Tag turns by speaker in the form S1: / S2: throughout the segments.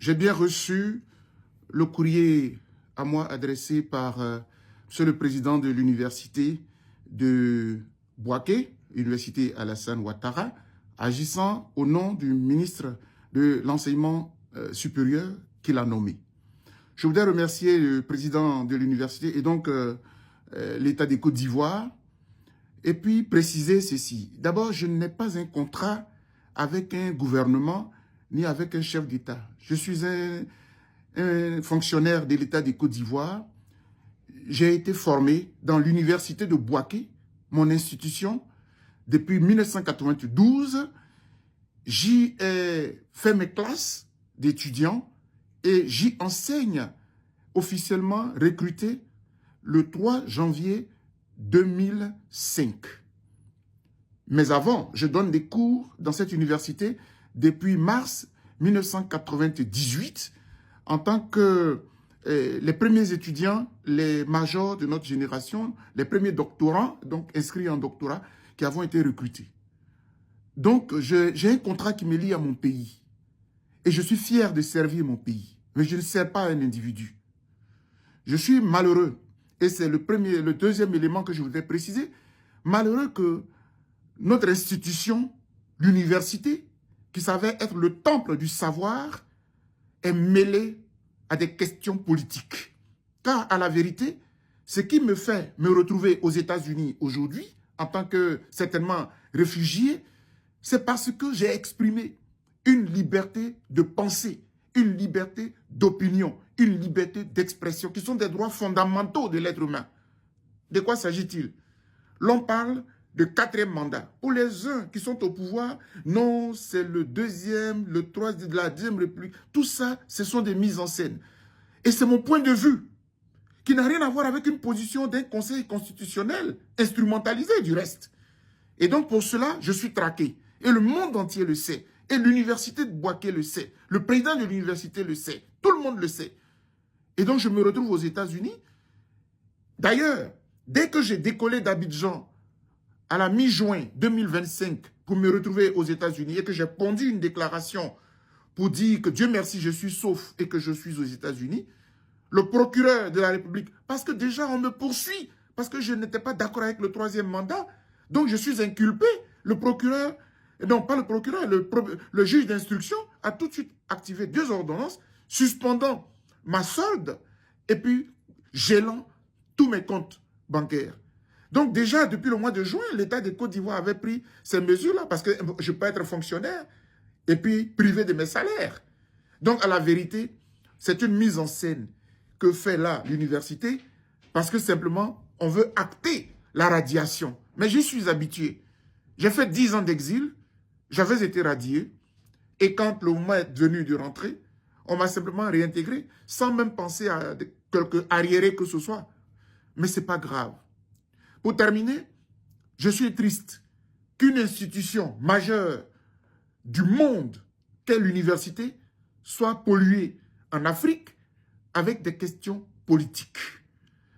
S1: J'ai bien reçu le courrier à moi adressé par Monsieur le Président de l'Université de Bouaké, Université Alassane Ouattara, agissant au nom du ministre de l'Enseignement supérieur qu'il a nommé. Je voudrais remercier le président de l'université et donc l'État des Côtes d'Ivoire et puis préciser ceci. D'abord, je n'ai pas un contrat avec un gouvernement ni avec un chef d'État. Je suis un fonctionnaire de l'État des Côtes d'Ivoire. J'ai été formé dans l'université de Bouaké, mon institution, depuis 1992. J'y ai fait mes classes d'étudiants et j'y enseigne officiellement recruté le 3 janvier 2005. Mais avant, je donne des cours dans cette université depuis mars 1998 en tant que les premiers étudiants, les majors de notre génération, les premiers doctorants, donc inscrits en doctorat, qui avons été recrutés. Donc, j'ai un contrat qui me lie à mon pays. Et je suis fier de servir mon pays. Mais je ne sers pas un individu. Je suis malheureux. Et c'est le deuxième élément que je voudrais préciser. Malheureux que notre institution, l'université, qui savait être le temple du savoir, est mêlée à des questions politiques. Car, à la vérité, ce qui me fait me retrouver aux États-Unis aujourd'hui, en tant que, certainement, réfugié, c'est parce que j'ai exprimé une liberté de pensée, une liberté d'opinion, une liberté d'expression, qui sont des droits fondamentaux de l'être humain. De quoi s'agit-il? L'on parle de 4e mandat. Pour les uns qui sont au pouvoir, non, c'est le 2e, le 3e, de la 2e République. Tout ça, ce sont des mises en scène. Et c'est mon point de vue, qui n'a rien à voir avec une position d'un conseil constitutionnel, instrumentalisé du reste. Et donc pour cela, je suis traqué. Et le monde entier le sait. Et l'université de Bouaké le sait. Le président de l'université le sait. Tout le monde le sait. Et donc je me retrouve aux États-Unis. D'ailleurs, dès que j'ai décollé d'Abidjan, à la mi-juin 2025, pour me retrouver aux États-Unis et que j'ai pondu une déclaration pour dire que Dieu merci, je suis sauf et que je suis aux États-Unis, le procureur de la République, parce que déjà on me poursuit, parce que je n'étais pas d'accord avec le 3e mandat, donc je suis inculpé. Le procureur, non pas le procureur, le juge d'instruction a tout de suite activé 2 ordonnances, suspendant ma solde et puis gelant tous mes comptes bancaires. Donc déjà, depuis le mois de juin, l'État des Côtes d'Ivoire avait pris ces mesures-là parce que je peux être fonctionnaire et puis privé de mes salaires. Donc à la vérité, c'est une mise en scène que fait là l'université parce que simplement, on veut acter la radiation. Mais j'y suis habitué. J'ai fait 10 ans d'exil, j'avais été radié et quand le moment est venu de rentrer, on m'a simplement réintégré sans même penser à quelque arriéré que ce soit. Mais ce n'est pas grave. Pour terminer, je suis triste qu'une institution majeure du monde, qu'est l'université, soit polluée en Afrique avec des questions politiques.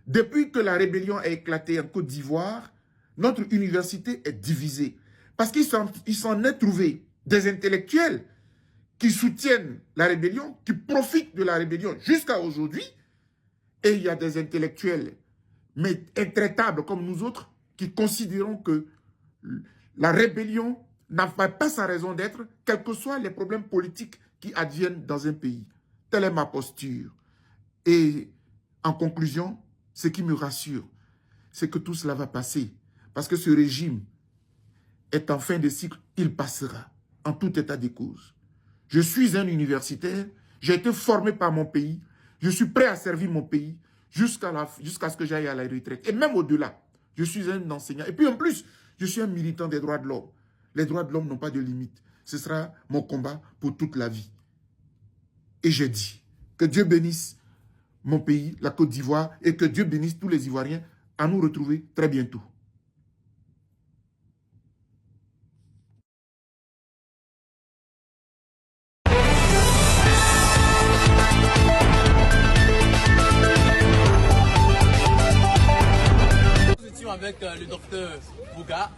S1: Depuis que la rébellion a éclaté en Côte d'Ivoire, notre université est divisée. Parce qu'il s'en est trouvé des intellectuels qui soutiennent la rébellion, qui profitent de la rébellion jusqu'à aujourd'hui. Et il y a des intellectuels mais intraitables comme nous autres, qui considérons que la rébellion n'a pas sa raison d'être, quels que soient les problèmes politiques qui adviennent dans un pays. Telle est ma posture. Et en conclusion, ce qui me rassure, c'est que tout cela va passer. Parce que ce régime est en fin de cycle, il passera, en tout état de cause. Je suis un universitaire, j'ai été formé par mon pays, je suis prêt à servir mon pays, jusqu'à ce que j'aille à la retraite. Et même au-delà, je suis un enseignant. Et puis en plus, je suis un militant des droits de l'homme. Les droits de l'homme n'ont pas de limite. Ce sera mon combat pour toute la vie. Et j'ai dit que Dieu bénisse mon pays, la Côte d'Ivoire, et que Dieu bénisse tous les Ivoiriens à nous retrouver très bientôt.
S2: Avec le docteur Bouga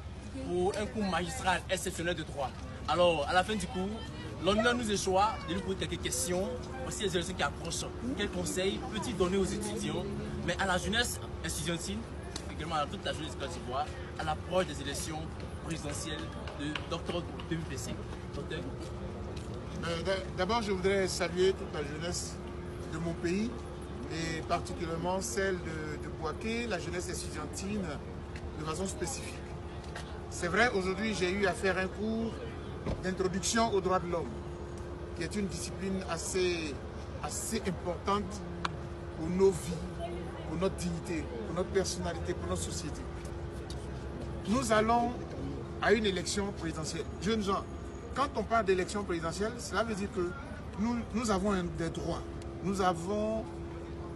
S2: pour un cours magistral exceptionnel de droit. Alors, à la fin du cours, L'honneur nous échoit de lui poser quelques questions, aussi les élections qui approchent. Quels conseils peut-il donner aux étudiants, mais à la jeunesse estudiantine, également à toute la jeunesse de Côte d'Ivoire, à l'approche des élections présidentielles de d'octobre 2025? Docteur.
S1: D'abord, je voudrais saluer toute la jeunesse de mon pays et particulièrement celle de Bouaké, la jeunesse estudiantine, de façon spécifique. C'est vrai, aujourd'hui, j'ai eu à faire un cours d'introduction aux droits de l'homme, qui est une discipline assez importante pour nos vies, pour notre dignité, pour notre personnalité, pour notre société. Nous allons à une élection présidentielle. Jeunes gens, quand on parle d'élection présidentielle, cela veut dire que nous avons des droits. Nous avons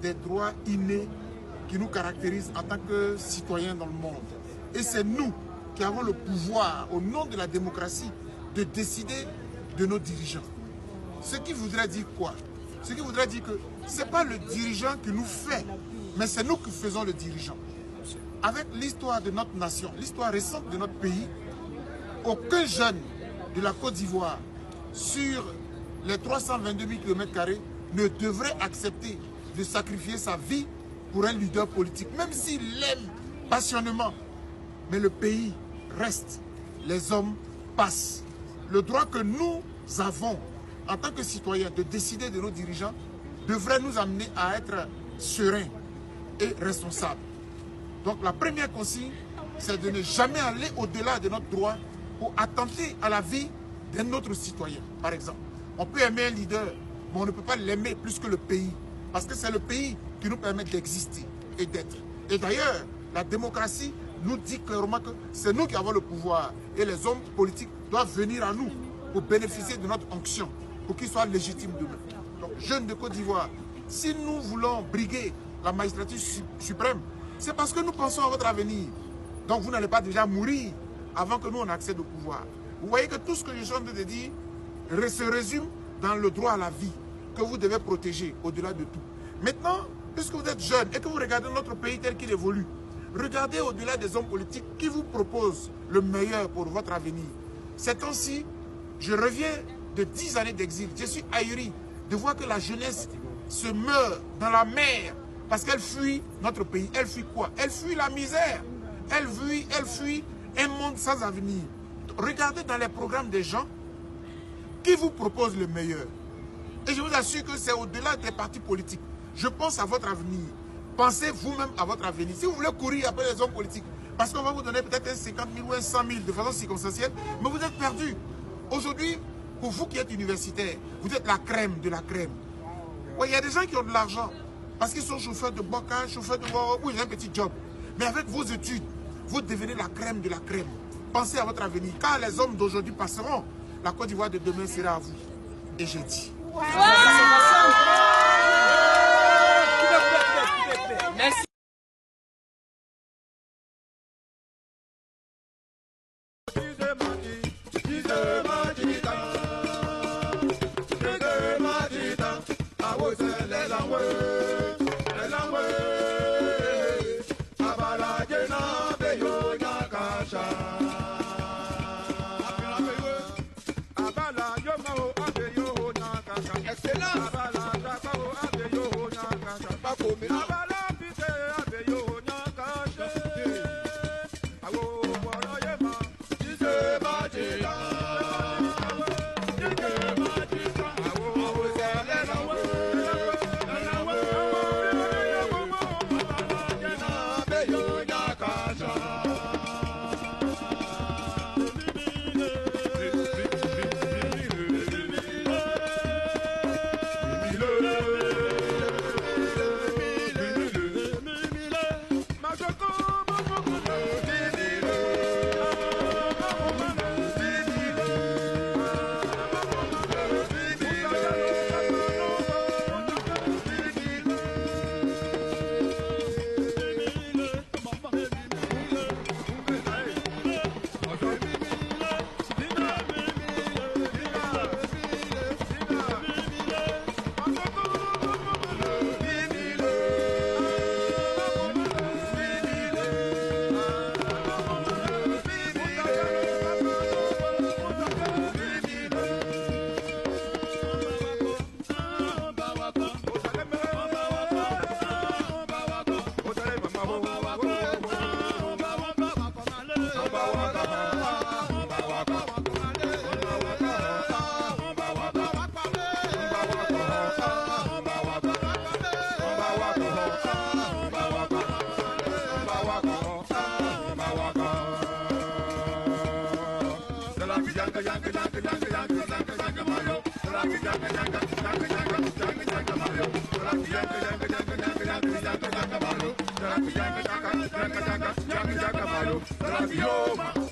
S1: des droits innés qui nous caractérisent en tant que citoyens dans le monde. Et c'est nous qui avons le pouvoir, au nom de la démocratie, de décider de nos dirigeants. Ce qui voudrait dire quoi? Ce qui voudrait dire que ce n'est pas le dirigeant qui nous fait, mais c'est nous qui faisons le dirigeant. Avec l'histoire de notre nation, l'histoire récente de notre pays, aucun jeune de la Côte d'Ivoire sur les 322 000 km² ne devrait accepter de sacrifier sa vie pour un leader politique, même s'il l'aime passionnément. Mais le pays reste, les hommes passent. Le droit que nous avons en tant que citoyens de décider de nos dirigeants devrait nous amener à être sereins et responsables. Donc la première consigne, c'est de ne jamais aller au-delà de notre droit pour attenter à la vie d'un autre citoyen. Par exemple, on peut aimer un leader, mais on ne peut pas l'aimer plus que le pays. Parce que c'est le pays qui nous permet d'exister et d'être. Et d'ailleurs, la démocratie nous dit clairement que c'est nous qui avons le pouvoir. Et les hommes politiques doivent venir à nous pour bénéficier de notre onction, pour qu'ils soient légitimes demain. Donc, jeunes de Côte d'Ivoire, si nous voulons briguer la magistrature suprême, c'est parce que nous pensons à votre avenir. Donc, vous n'allez pas déjà mourir avant que nous on accède au pouvoir. Vous voyez que tout ce que je suis en train de dire se résume dans le droit à la vie que vous devez protéger au-delà de tout. Maintenant, puisque vous êtes jeune et que vous regardez notre pays tel qu'il évolue, regardez au-delà des hommes politiques qui vous proposent le meilleur pour votre avenir. Ces temps-ci, je reviens de 10 années d'exil. Je suis ahuri de voir que la jeunesse se meurt dans la mer parce qu'elle fuit notre pays. Elle fuit quoi? Elle fuit la misère. Elle fuit un monde sans avenir. Regardez dans les programmes des gens qui vous proposent le meilleur. Et je vous assure que c'est au-delà des partis politiques. Je pense à votre avenir. Pensez vous-même à votre avenir. Si vous voulez courir après les hommes politiques, parce qu'on va vous donner peut-être un 50 000 ou un 100 000 de façon circonstancielle, mais vous êtes perdu. Aujourd'hui, pour vous qui êtes universitaire, vous êtes la crème de la crème. Ouais, il y a des gens qui ont de l'argent parce qu'ils sont chauffeurs de bocage, chauffeurs de ou ils ont un petit job. Mais avec vos études, vous devenez la crème de la crème. Pensez à votre avenir. Quand les hommes d'aujourd'hui passeront, la Côte d'Ivoire de demain sera à vous. Et je dis.
S2: Merci.
S3: Excellent.
S1: Travioma.